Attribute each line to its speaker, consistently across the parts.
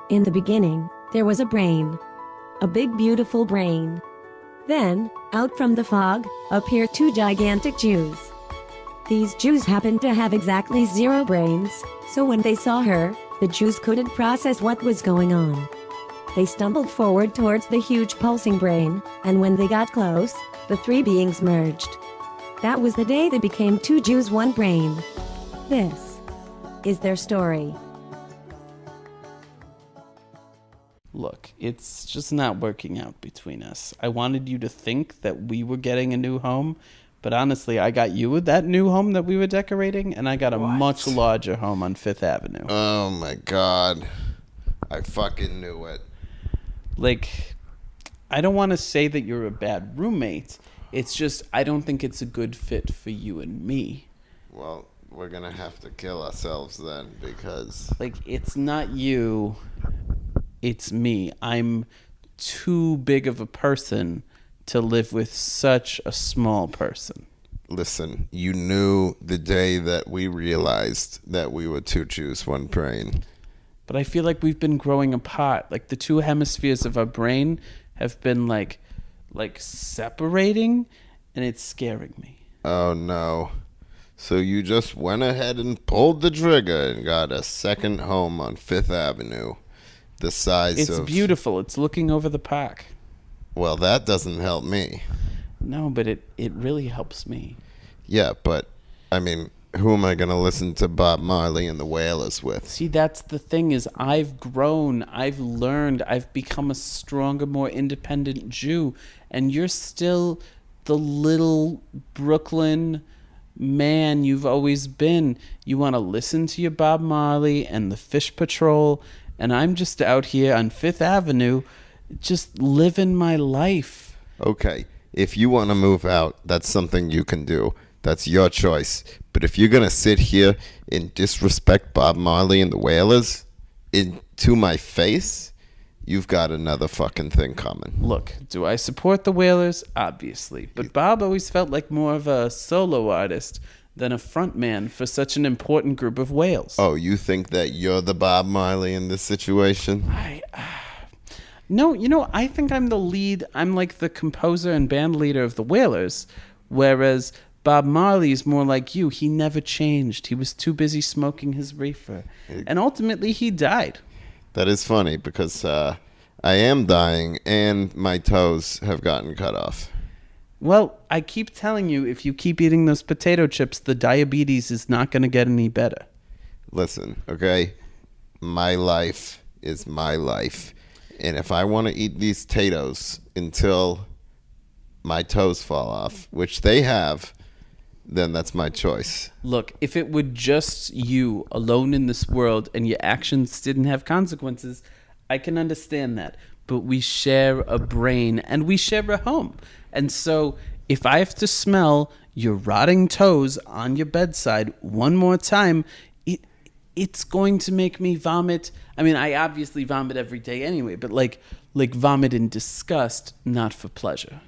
Speaker 1: In the beginning, there was a brain. A big beautiful brain. Then, out from the fog, appeared two gigantic Jews. These Jews happened to have exactly 0 brains, so when they saw her, the Jews couldn't process what was going on. They stumbled forward towards the huge pulsing brain, and when they got close, the 3 beings merged. That was the day they became 2 Jews, 1 brain. This is their story.
Speaker 2: Look, it's just not working out between us. I wanted you to think that we were getting a new home, but honestly, I got you that new home that we were decorating, and I got a much larger home on 5th Avenue.
Speaker 3: Oh my God. I fucking knew it.
Speaker 2: Like, I don't want to say that you're a bad roommate. It's just, I don't think it's a good fit for you and me.
Speaker 3: Well, we're gonna have to kill ourselves then, because...
Speaker 2: Like, it's not you, it's me. I'm too big of a person to live with such a small person.
Speaker 3: Listen, you knew the day that we realized that we were 2 Jews, 1 brain.
Speaker 2: But I feel like we've been growing apart. Like, the 2 hemispheres of our brain have been like separating, and it's scaring me.
Speaker 3: Oh no. So you just went ahead and pulled the trigger and got a second home on 5th Avenue. The size of...
Speaker 2: It's beautiful. It's looking over the park.
Speaker 3: Well, that doesn't help me.
Speaker 2: No, but it really helps me.
Speaker 3: Yeah, but, I mean, who am I going to listen to Bob Marley and the Wailers with?
Speaker 2: See, that's the thing is I've grown, I've learned, I've become a stronger, more independent Jew, and you're still the little Brooklyn man you've always been. You want to listen to your Bob Marley and the Fish Patrol, and I'm just out here on 5th Avenue just living my life.
Speaker 3: Okay, if you want to move out, that's something you can do. That's your choice. But if you're going to sit here and disrespect Bob Marley and the Wailers into my face, you've got another fucking thing coming.
Speaker 2: Look, do I support the Wailers? Obviously. But Bob always felt like more of a solo artist than a frontman for such an important group of whales.
Speaker 3: Oh, you think that you're the Bob Marley in this situation?
Speaker 2: No, I think I'm the lead. I'm like the composer and band leader of the Wailers, whereas Bob Marley is more like you. He never changed. He was too busy smoking his reefer. And ultimately, he died.
Speaker 3: That is funny because I am dying and my toes have gotten cut off.
Speaker 2: Well, I keep telling you, if you keep eating those potato chips, the diabetes is not going to get any better.
Speaker 3: Listen, okay? My life is my life. And if I want to eat these potatoes until my toes fall off, which they have, then that's my choice.
Speaker 2: Look, if it were just you alone in this world and your actions didn't have consequences, I can understand that. But we share a brain and we share a home. And so if I have to smell your rotting toes on your bedside one more time, it's going to make me vomit. I mean, I obviously vomit every day anyway, but like vomit in disgust, not for pleasure.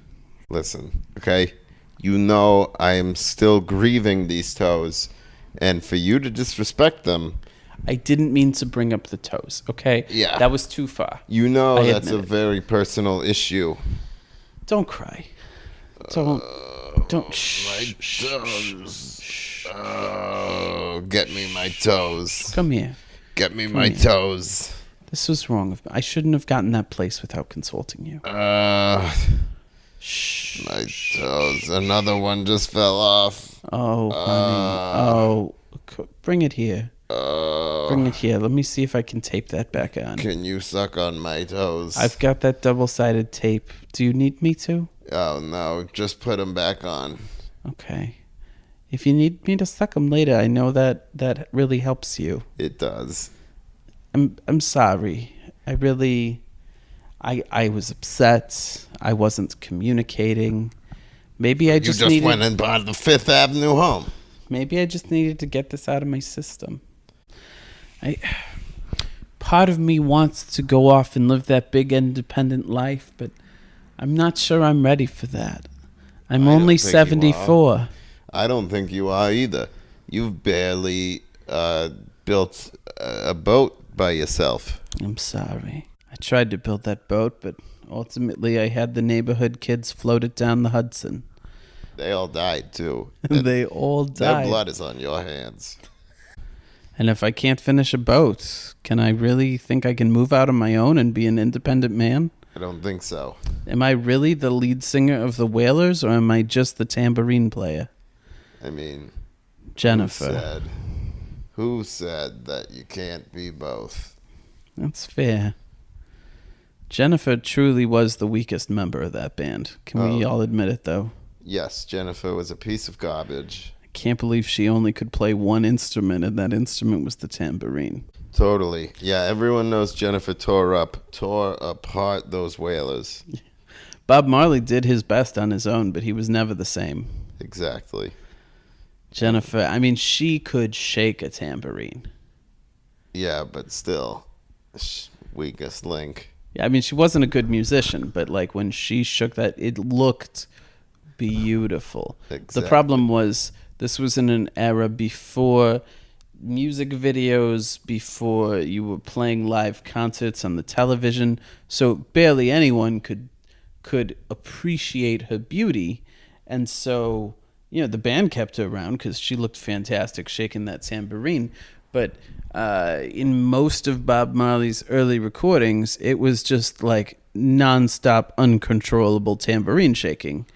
Speaker 3: Listen, okay? You know I am still grieving these toes, and for you to disrespect them...
Speaker 2: I didn't mean to bring up the toes, okay?
Speaker 3: Yeah.
Speaker 2: That was too far.
Speaker 3: You know
Speaker 2: I
Speaker 3: that's a very personal issue.
Speaker 2: Don't cry. Don't. Shh.
Speaker 3: My toes. Oh, get me my toes.
Speaker 2: Come here.
Speaker 3: Get me my toes.
Speaker 2: This was wrong of me. I shouldn't have gotten that place without consulting you. Shh.
Speaker 3: My toes. Another one just fell off.
Speaker 2: Oh, honey. Bring it here. Bring it here. Let me see if I can tape that back on.
Speaker 3: Can you suck on my toes?
Speaker 2: I've got that double-sided tape. Do you need me to?
Speaker 3: Oh, no. Just put them back on.
Speaker 2: Okay. If you need me to suck them later, I know that really helps you.
Speaker 3: It does.
Speaker 2: I'm sorry. I was upset. I wasn't communicating. Maybe I just
Speaker 3: You just went and bought the 5th Avenue home.
Speaker 2: Maybe I just needed to get this out of my system. Part of me wants to go off and live that big independent life, but I'm not sure I'm ready for that. I'm only 74.
Speaker 3: I don't think you are either. You've barely built a boat by yourself.
Speaker 2: I'm sorry. I tried to build that boat, but ultimately I had the neighborhood kids float it down the Hudson.
Speaker 3: They all died too.
Speaker 2: They all
Speaker 3: Their
Speaker 2: died.
Speaker 3: blood is on your hands.
Speaker 2: And if I can't finish a boat, can I really think I can move out on my own and be an independent man?
Speaker 3: I don't think so.
Speaker 2: Am I really the lead singer of the Wailers, or am I just the tambourine player?
Speaker 3: I mean,
Speaker 2: Jennifer.
Speaker 3: Who said that you can't be both?
Speaker 2: That's fair. Jennifer truly was the weakest member of that band. Can we all admit it, though?
Speaker 3: Yes, Jennifer was a piece of garbage.
Speaker 2: I can't believe she only could play one instrument, and that instrument was the tambourine.
Speaker 3: Totally. Yeah, everyone knows Jennifer tore apart those Wailers.
Speaker 2: Bob Marley did his best on his own, but he was never the same.
Speaker 3: Exactly.
Speaker 2: Jennifer, I mean, she could shake a tambourine.
Speaker 3: Yeah, but still, weakest link.
Speaker 2: Yeah, I mean, she wasn't a good musician, but like when she shook that, it looked beautiful.
Speaker 3: Exactly.
Speaker 2: The problem was this was in an era before music videos, before you were playing live concerts on the television, so barely anyone could appreciate her beauty. And so, the band kept her around because she looked fantastic shaking that tambourine. But in most of Bob Marley's early recordings, it was just like nonstop, uncontrollable tambourine shaking.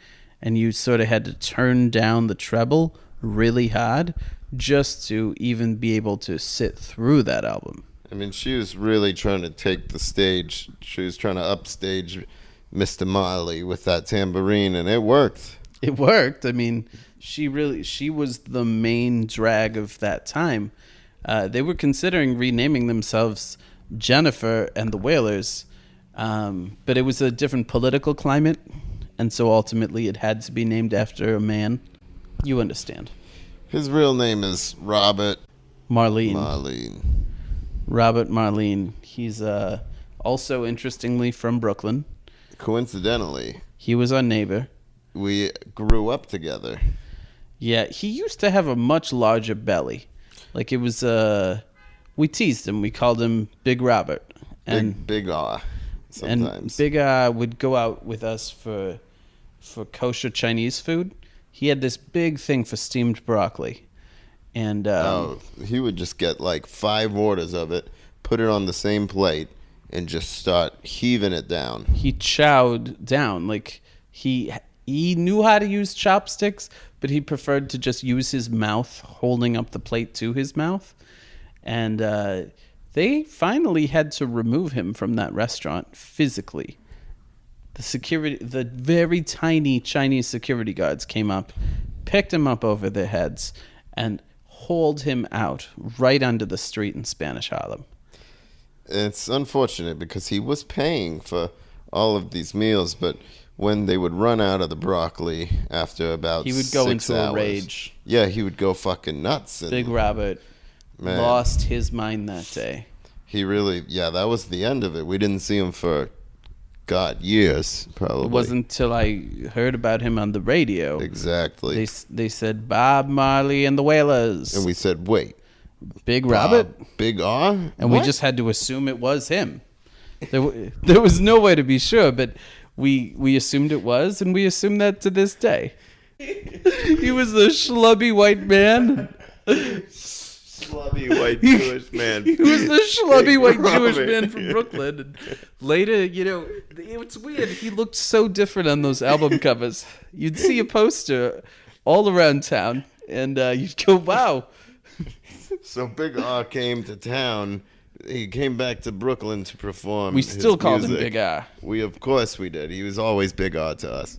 Speaker 2: And you sort of had to turn down the treble really hard just to even be able to sit through that album.
Speaker 3: I mean, she was really trying to take the stage. She was trying to upstage Mr. Marley with that tambourine, and it worked.
Speaker 2: It worked. I mean, she was the main drag of that time. They were considering renaming themselves Jennifer and the Wailers, but it was a different political climate, and so ultimately it had to be named after a man. You understand.
Speaker 3: His real name is Robert
Speaker 2: Marlene. Robert Marlene. He's also, interestingly, from Brooklyn.
Speaker 3: Coincidentally,
Speaker 2: he was our neighbor.
Speaker 3: We grew up together.
Speaker 2: Yeah, he used to have a much larger belly. Like it was, we teased him. We called him Big Robert. And
Speaker 3: Big R sometimes.
Speaker 2: And Big R would go out with us for kosher Chinese food. He had this big thing for steamed broccoli. And
Speaker 3: he would just get like 5 orders of it, put it on the same plate, and just start heaving it down.
Speaker 2: He chowed down. Like he knew how to use chopsticks, but he preferred to just use his mouth, holding up the plate to his mouth. And they finally had to remove him from that restaurant physically. The very tiny Chinese security guards came up, picked him up over their heads, and hauled him out right under the street in Spanish Harlem.
Speaker 3: It's unfortunate because he was paying for all of these meals, but when they would run out of the broccoli after about 6 hours,
Speaker 2: he would go into a rage.
Speaker 3: Yeah, he would go fucking nuts. And
Speaker 2: Big Robert lost his mind that day.
Speaker 3: He really, that was the end of it. We didn't see him for, years, probably.
Speaker 2: It wasn't until I heard about him on the radio.
Speaker 3: Exactly.
Speaker 2: They said Bob Marley and the Wailers.
Speaker 3: And we said, wait.
Speaker 2: Big Robert?
Speaker 3: Big R?
Speaker 2: And we just had to assume it was him. There was no way to be sure, but we assumed it was, and we assume that to this day. He was the schlubby white man.
Speaker 3: Schlubby white Jewish man.
Speaker 2: He was the schlubby white Jewish man from Brooklyn. And later, it's weird. He looked so different on those album covers. You'd see a poster all around town, and you'd go, wow.
Speaker 3: So Big R came to town. He came back to Brooklyn to perform.
Speaker 2: We still
Speaker 3: his
Speaker 2: called him
Speaker 3: music.
Speaker 2: Big R.
Speaker 3: Of course we did. He was always Big R to us.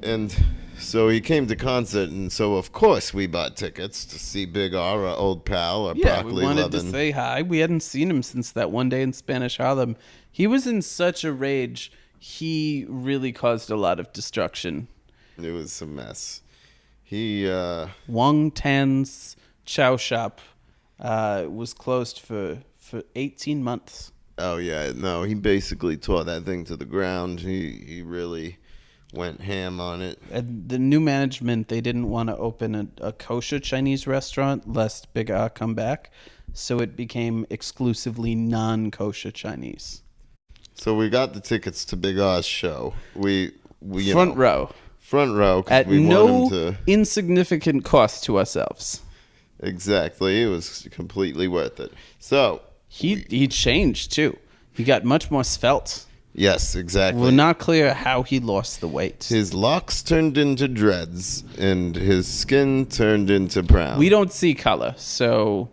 Speaker 3: And so he came to concert, and so of course we bought tickets to see Big R, our old pal, our broccoli
Speaker 2: we wanted
Speaker 3: loving.
Speaker 2: to say hi. We hadn't seen him since that one day in Spanish Harlem. He was in such a rage. He really caused a lot of destruction.
Speaker 3: It was a mess. He
Speaker 2: Wong Tan's Chow Shop was closed for 18 months.
Speaker 3: Oh yeah, no, he basically tore that thing to the ground. He really went ham on it.
Speaker 2: And the new management, they didn't want to open a kosher Chinese restaurant lest Big R come back. so it became exclusively non-kosher Chinese.
Speaker 3: So we got the tickets to Big R's show. We
Speaker 2: Front row.
Speaker 3: Front row. 'Cause
Speaker 2: At
Speaker 3: we
Speaker 2: no
Speaker 3: want him to.
Speaker 2: insignificant cost to ourselves.
Speaker 3: Exactly. It was completely worth it. So.
Speaker 2: He changed, too. He got much more svelte.
Speaker 3: Yes, exactly.
Speaker 2: We're not clear how he lost the weight.
Speaker 3: His locks turned into dreads, and his skin turned into brown.
Speaker 2: We don't see color, so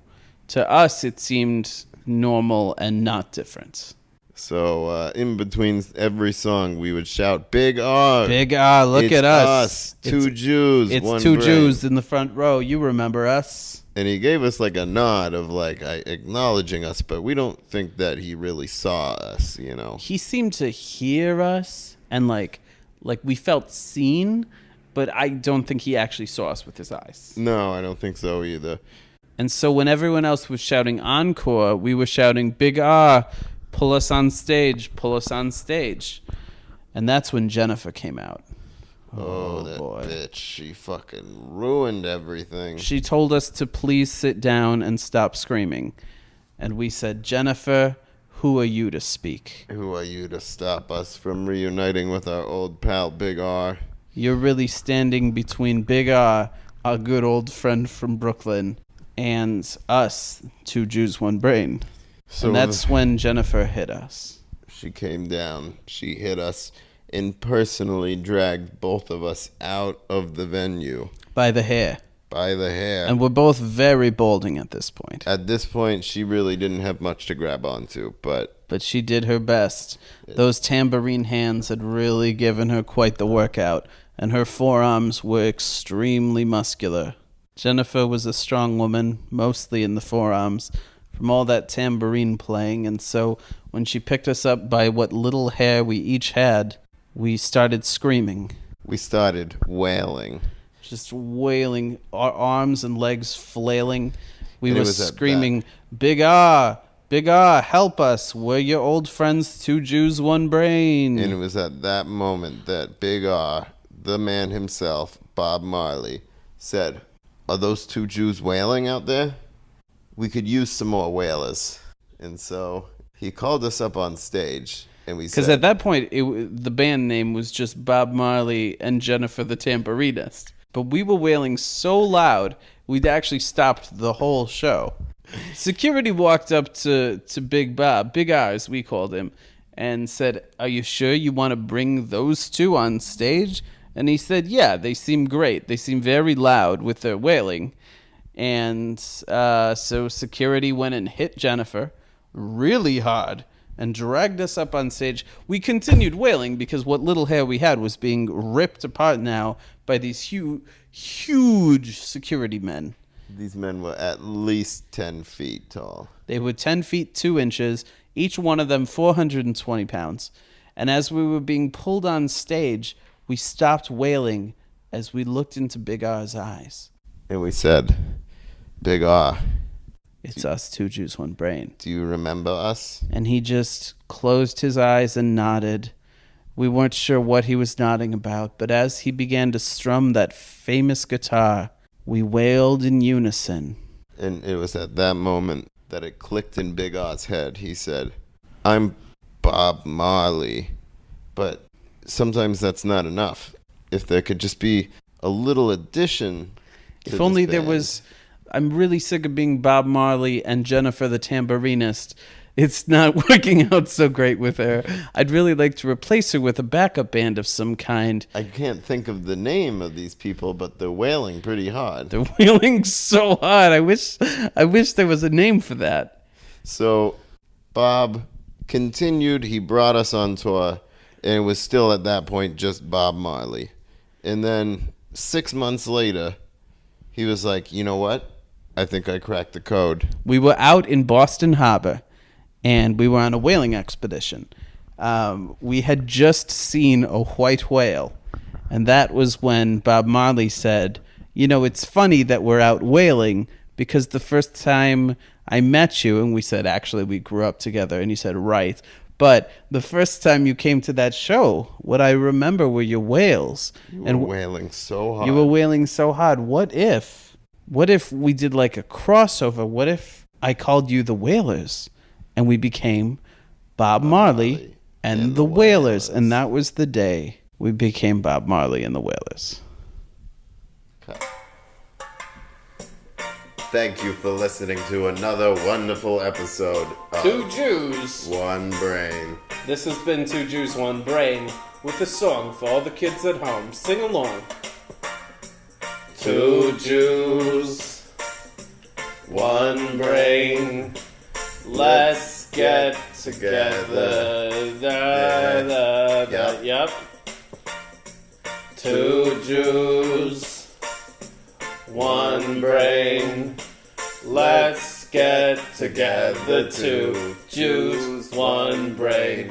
Speaker 2: to us it seemed normal and not different.
Speaker 3: So in between every song, we would shout, "Big R!
Speaker 2: Big R, look
Speaker 3: It's
Speaker 2: at us.
Speaker 3: Two Jews,
Speaker 2: It's
Speaker 3: one
Speaker 2: two
Speaker 3: brain."
Speaker 2: Jews in the front row. You remember us.
Speaker 3: And he gave us like a nod of like acknowledging us, but we don't think that he really saw us, you know.
Speaker 2: He seemed to hear us and like we felt seen, but I don't think he actually saw us with his eyes.
Speaker 3: No, I don't think so either.
Speaker 2: And so when everyone else was shouting encore, we were shouting, "Big R, pull us on stage, pull us on stage." And that's when Jennifer came out.
Speaker 3: Oh, that
Speaker 2: boy.
Speaker 3: bitch. She fucking ruined everything.
Speaker 2: She told us to please sit down and stop screaming. And we said, "Jennifer, who are you to speak?
Speaker 3: Who are you to stop us from reuniting with our old pal Big R?
Speaker 2: You're really standing between Big R, our good old friend from Brooklyn, and us, two Jews, one brain."
Speaker 3: So
Speaker 2: and that's when Jennifer hit us.
Speaker 3: She came down. She hit us and personally dragged both of us out of the venue.
Speaker 2: By the hair.
Speaker 3: By the hair.
Speaker 2: And we're both very balding at this point.
Speaker 3: At this point, she really didn't have much to grab onto, but
Speaker 2: she did her best. Those tambourine hands had really given her quite the workout, and her forearms were extremely muscular. Jennifer was a strong woman, mostly in the forearms, from all that tambourine playing, and so when she picked us up by what little hair we each had, we started screaming.
Speaker 3: We started wailing.
Speaker 2: Just wailing, our arms and legs flailing. We
Speaker 3: And it
Speaker 2: were
Speaker 3: was at
Speaker 2: screaming, "Big R, Big R, help us. We're your old friends, two Jews, one brain."
Speaker 3: And it was at that moment that Big R, the man himself, Bob Marley, said, "Are those two Jews wailing out there? We could use some more wailers." And so he called us up on stage, and we said...
Speaker 2: Because at that point, the band name was just Bob Marley and Jennifer the Tambourinist. But we were wailing so loud, we'd actually stopped the whole show. Security walked up to Big Bob, Big R as we called him, and said, "Are you sure you want to bring those two on stage?" And he said, "Yeah, they seem great. They seem very loud with their wailing." And so security went and hit Jennifer really hard and dragged us up on stage. We continued wailing because what little hair we had was being ripped apart now by these huge security men.
Speaker 3: These men were at least 10 feet tall.
Speaker 2: They were 10 feet 2 inches, each one of them 420 pounds. And as we were being pulled on stage, we stopped wailing as we looked into Big R's eyes.
Speaker 3: And we said, "Big R,
Speaker 2: It's us, two Jews, one brain."
Speaker 3: do you remember us?"
Speaker 2: And he just closed his eyes and nodded. We weren't sure what he was nodding about, but as he began to strum that famous guitar, we wailed in unison.
Speaker 3: And it was at that moment that it clicked in Big R's head. He said, "I'm Bob Marley." But sometimes that's not enough. If there could just be a little addition to
Speaker 2: If only
Speaker 3: this
Speaker 2: there
Speaker 3: band.
Speaker 2: was... I'm really sick of being Bob Marley and Jennifer the Tambourinist. It's not working out so great with her. I'd really like to replace her with a backup band of some kind.
Speaker 3: I can't think of the name of these people, but they're wailing pretty hard.
Speaker 2: They're wailing so hard. I wish there was a name for that.
Speaker 3: So Bob continued. He brought us on tour, and it was still at that point just Bob Marley. And then 6 months later, he was like, "You know what? I think I cracked the code."
Speaker 2: We were out in Boston Harbor, and we were on a whaling expedition. We had just seen a white whale, and that was when Bob Marley said, "You know, it's funny that we're out whaling, because the first time I met you," and we said, "Actually, we grew up together," and he said, "Right. But the first time you came to that show, what I remember were your whales."
Speaker 3: You were wailing so hard.
Speaker 2: You were wailing so hard. What if we did like a crossover? What if I called you the Wailers, and we became Bob Marley and the Wailers. And that was the day we became Bob Marley and the Wailers.
Speaker 3: Thank you for listening to another wonderful episode of
Speaker 2: Two Jews,
Speaker 3: One Brain.
Speaker 2: This has been Two Jews, One Brain, with a song for all the kids at home. Sing along. Two Jews, one brain. Let's get together. Yep. Two Jews, one brain. Let's get together. Two Jews, one brain.